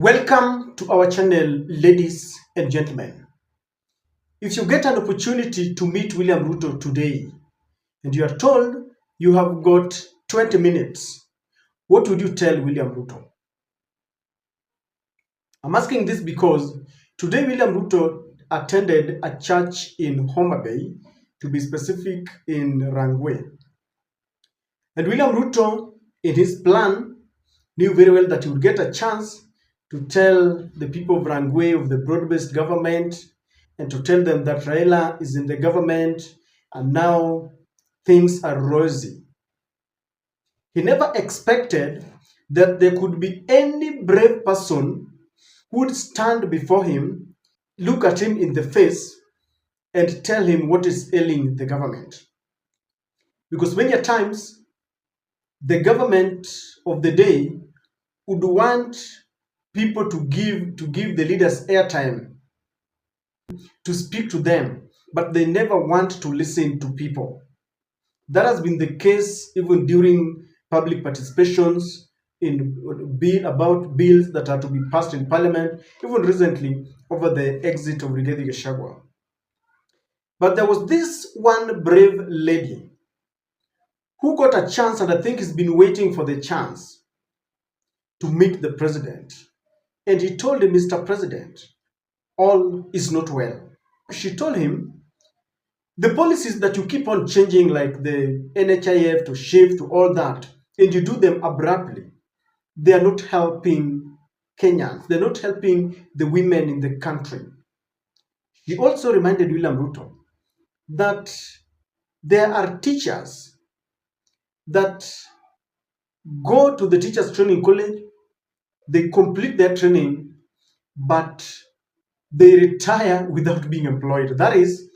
Welcome to our channel, ladies and gentlemen. If you get an opportunity to meet William Ruto today and you are told you have got 20 minutes, what would you tell William Ruto? I'm asking this because today William Ruto attended a church in Homa Bay, to be specific in Rangwe. And William Ruto, in his plan, knew very well that he would get a chance to tell the people of Rangwe of the broad-based government and to tell them that Raila is in the government and now things are rosy. He never expected that there could be any brave person who would stand before him, look at him in the face, and tell him what is ailing the government. Because many a times, the government of the day would want people to give the leaders airtime, to speak to them, but they never want to listen to people. That has been the case even during public participations in bills that are to be passed in parliament, even recently over the exit of Rigathi Gachagua. But there was this one brave lady who got a chance, and I think has been waiting for the chance to meet the president. And he told him, Mr. President, all is not well. She told him, the policies that you keep on changing, like the NHIF to shift to all that, and you do them abruptly, they are not helping Kenyans. They're not helping the women in the country. He also reminded William Ruto that there are teachers that go to the teachers training college, they complete their training, but they retire without being employed. That is,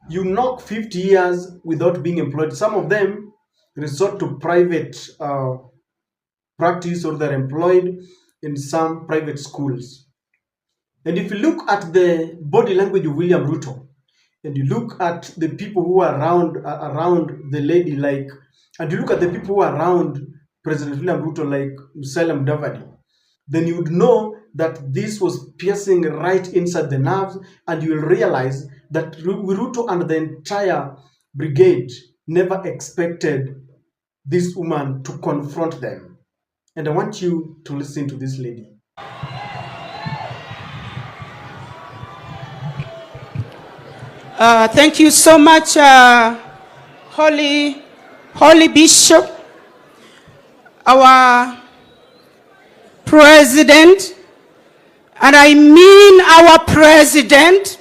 you knock 50 years without being employed. Some of them resort to private practice, or they're employed in some private schools. And if you look at the body language of William Ruto, and you look at the people who are around the lady, and you look at the people who are around President William Ruto, like Musalia Mudavadi, then you would know that this was piercing right inside the nerves, and you will realize that Ruto and the entire brigade never expected this woman to confront them. And I want you to listen to this lady. Thank you so much, Holy Bishop, our President, and I mean our President,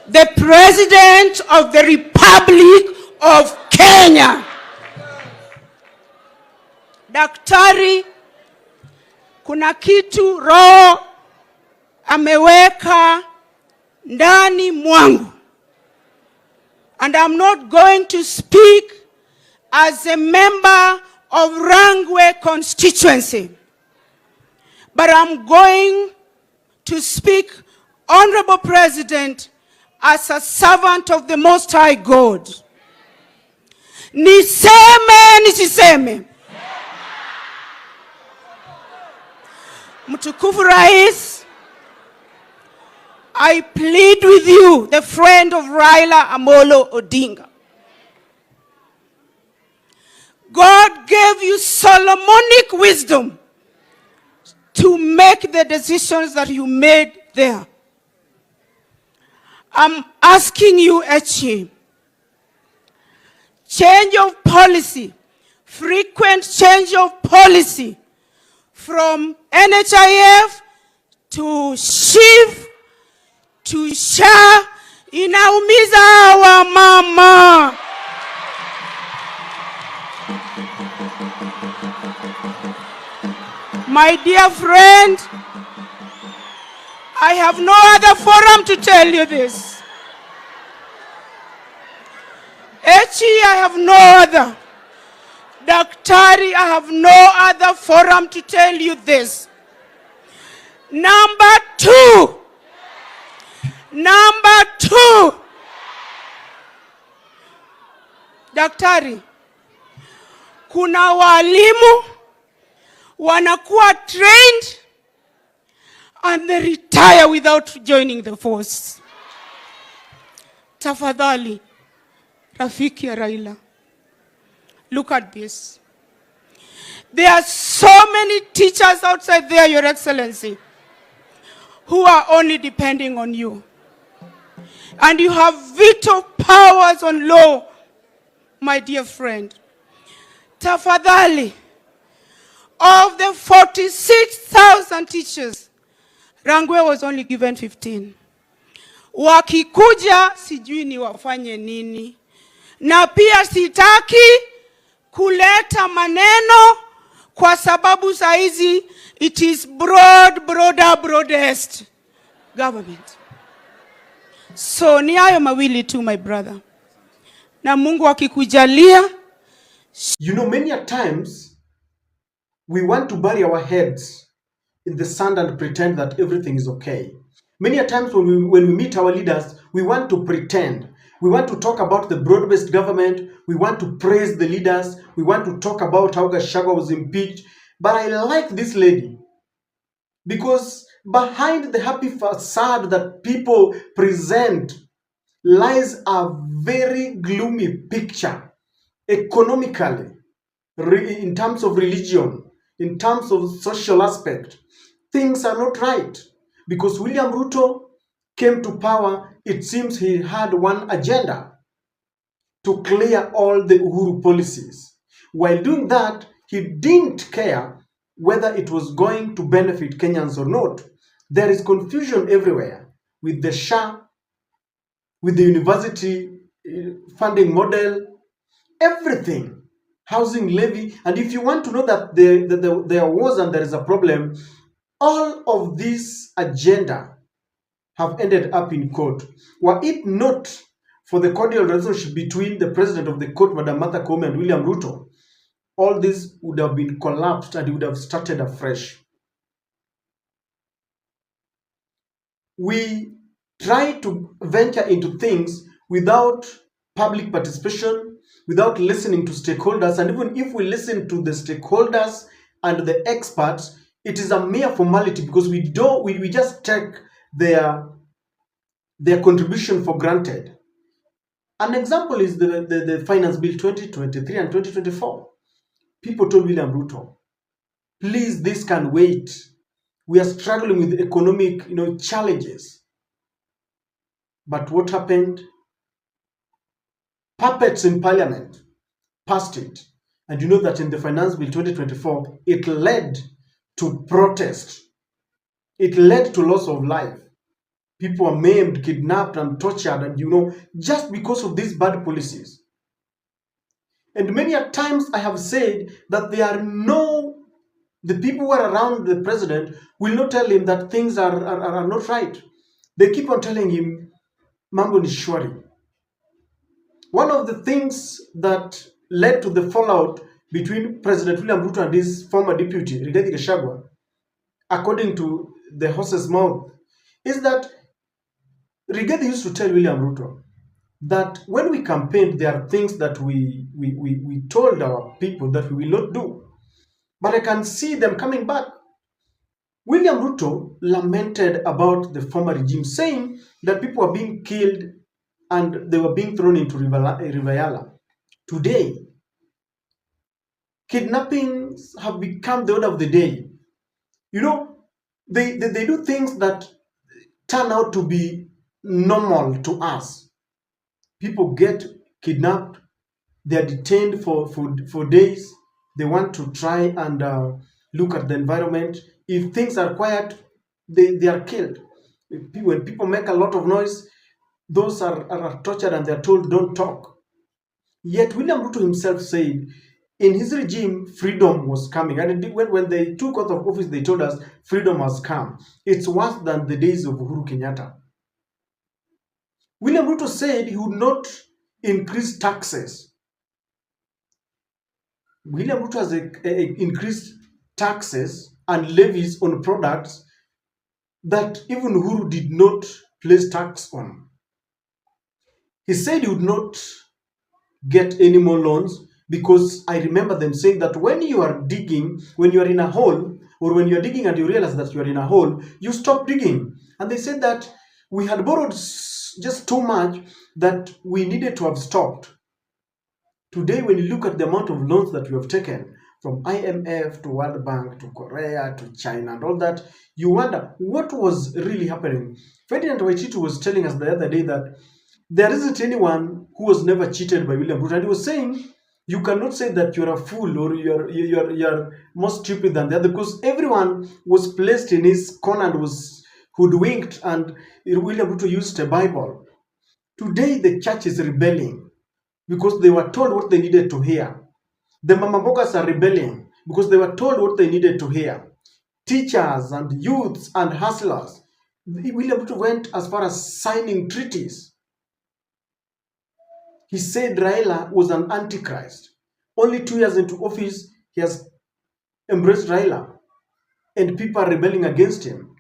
the President of the Republic of Kenya. Daktari, kuna kitu Roho ameweka ndani mwangu. And I'm not going to speak as a member of Rangwe constituency, but I'm going to speak, Honorable President, as a servant of the Most High God. Niseme, nisiseme. Mtukufu Rais, I plead with you, the friend of Raila Amolo Odinga. God gave you Solomonic wisdom to make the decisions that you made there. I'm asking you, Echi, change of policy, frequent change of policy from NHIF to SHIF to SHA, inaumiza wa mama. My dear friend, I have no other forum to tell you this. Echi, I have no other. Daktari, I have no other forum to tell you this. Number two, Daktari, kuna walimu wanakuwa trained and they retire without joining the force. Tafadhali, rafiki ya Raila, look at this. There are so many teachers outside there, Your Excellency, who are only depending on you. And you have veto powers on law, my dear friend. Tafadhali, of the 46,000 teachers, Rangwe was only given 15. Wakikuja sijui ni wafanye nini. Na pia sitaki kuleta maneno kwa sababu saizi it is broadest government. So ni hayo mawili tu, my brother. Na Mungu akikujalia. You know, many a times we want to bury our heads in the sand and pretend that everything is okay. Many a times when we meet our leaders, we want to pretend. We want to talk about the broad-based government. We want to praise the leaders. We want to talk about how Gachagua was impeached. But I like this lady because behind the happy facade that people present lies a very gloomy picture economically, in terms of religion, in terms of social aspect. Things are not right because William Ruto came to power. It seems he had one agenda: to clear all the Uhuru policies. While doing that, he didn't care whether it was going to benefit Kenyans or not. There is confusion everywhere with the SHA, with the university funding model, everything, housing levy. And if you want to know that there was and there is a problem, all of this agenda have ended up in court. Were it not for the cordial relationship between the president of the court, Madam Martha Koome, and William Ruto, all this would have been collapsed and it would have started afresh. We try to venture into things without public participation, without listening to stakeholders. And even if we listen to the stakeholders and the experts, it is a mere formality because we just take their contribution for granted. An example is the Finance Bill 2023 and 2024. People told William Ruto, please, this can wait. We are struggling with economic, challenges. But what happened? Puppets in parliament passed it. And you know that in the Finance Bill 2024, it led to protest. It led to loss of life. People are maimed, kidnapped, and tortured, and just because of these bad policies. And many a times I have said that the people who are around the president will not tell him that things are not right. They keep on telling him, mambo ni shwari. One of the things that led to the fallout between President William Ruto and his former deputy, Rigathi Gachagua, according to the horse's mouth, is that Rigathi used to tell William Ruto that when we campaigned, there are things that we told our people that we will not do. But I can see them coming back. William Ruto lamented about the former regime, saying that people were being killed and they were being thrown into River Yala. Today, kidnappings have become the order of the day. They do things that turn out to be normal to us. People get kidnapped, they are detained for days. They want to try and look at the environment. If things are quiet, they are killed. When people make a lot of noise, those are tortured and they are told don't talk. Yet William Ruto himself said in his regime, freedom was coming. And when they took out of office, they told us freedom has come. It's worse than the days of Uhuru Kenyatta. William Ruto said he would not increase taxes. William Ruto has increased taxes and levies on products that even Uhuru did not place tax on. He said he would not get any more loans because I remember them saying that when you are digging, when you are in a hole, or when you're digging and you realize that you're in a hole, you stop digging. And they said that we had borrowed just too much that we needed to have stopped. Today, when you look at the amount of loans that we have taken from IMF to World Bank to Korea to China and all that, you wonder what was really happening. Ferdinand Waititu was telling us the other day that there isn't anyone who was never cheated by William Ruto. And he was saying you cannot say that you're a fool or you're more stupid than the other, because everyone was placed in his corner and was hoodwinked, and William Ruto used a Bible. Today, the church is rebelling because they were told what they needed to hear. The Mama Bogas are rebelling because they were told what they needed to hear. Teachers and youths and hustlers. William Ruto went as far as signing treaties. He said Raila was an antichrist. Only 2 years into office, he has embraced Raila, and people are rebelling against him.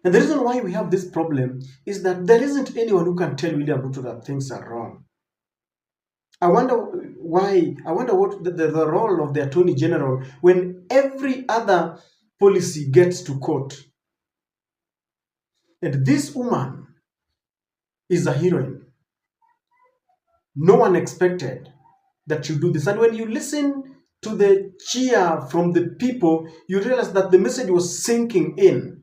And the reason why we have this problem is that there isn't anyone who can tell William Ruto that things are wrong. I wonder why. I wonder what the role of the Attorney General when every other policy gets to court. And this woman is a heroine. No one expected that you do this. And when you listen to the cheer from the people, you realize that the message was sinking in.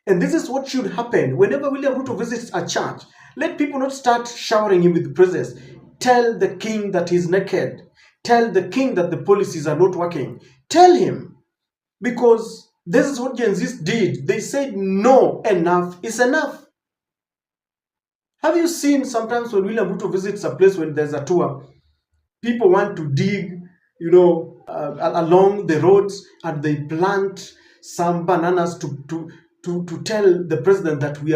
And this is what should happen whenever William Ruto visits a church. Let people not start showering him with praises. Tell the king that he's naked. Tell the king that the policies are not working. Tell him. Because this is what Gen Zs did. They said, no, enough is enough. Have you seen sometimes when William Ruto visits a place when there's a tour, people want to dig, along the roads, and they plant some bananas to tell the president that we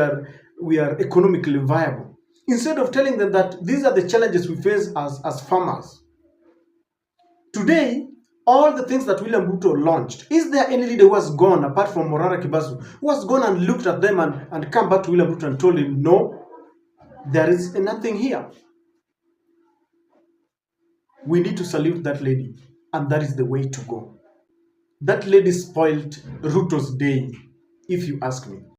are economically viable, instead of telling them that these are the challenges we face as farmers. Today, all the things that William Ruto launched, is there any leader who has gone, apart from Morara Kibasu, who has gone and looked at them and come back to William Ruto and told him, no, there is nothing here? We need to salute that lady, and that is the way to go. That lady spoiled Ruto's day, if you ask me.